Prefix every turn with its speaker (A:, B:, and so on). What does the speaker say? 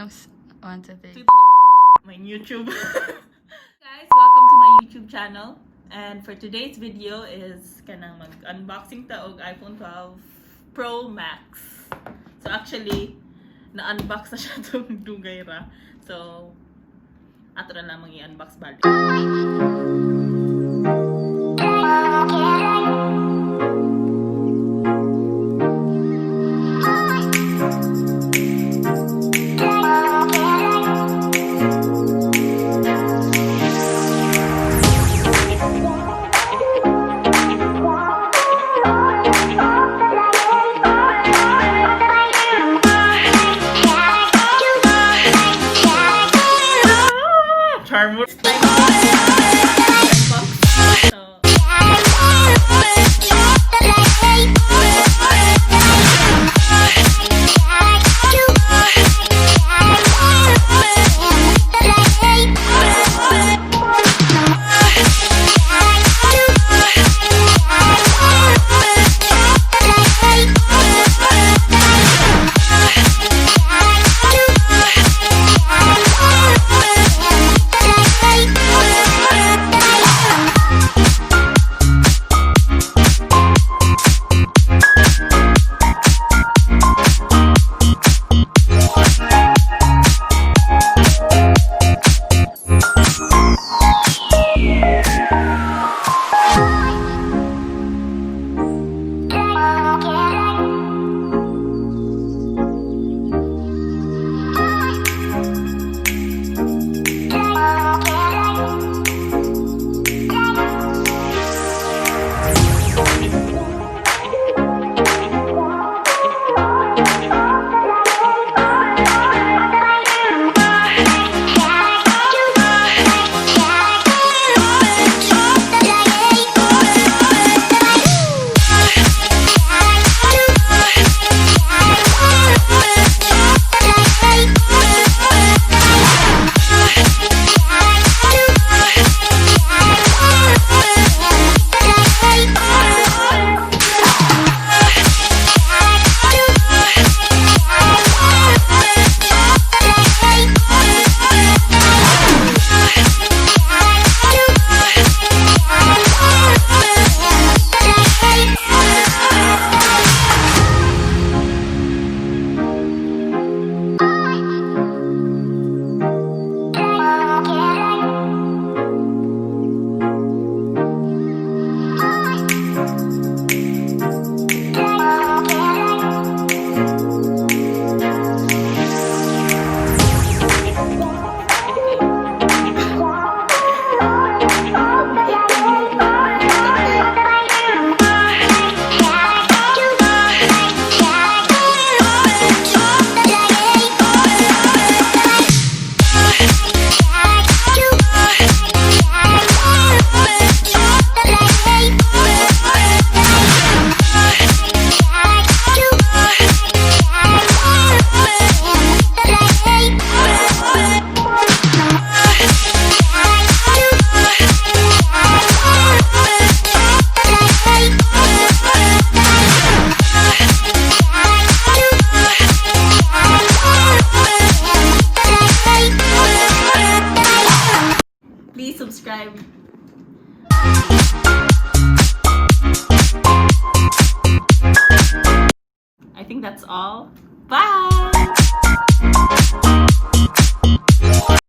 A: 1, 2, 3.
B: My YouTube. Guys, welcome to my YouTube channel. And for today's video is kanang mag-unboxing ta og iPhone 12 Pro Max. So actually, na-unbox na siya itong dugay ra. So, ato na lang i-unbox balik. Charmer. Please subscribe. I think that's all. Bye!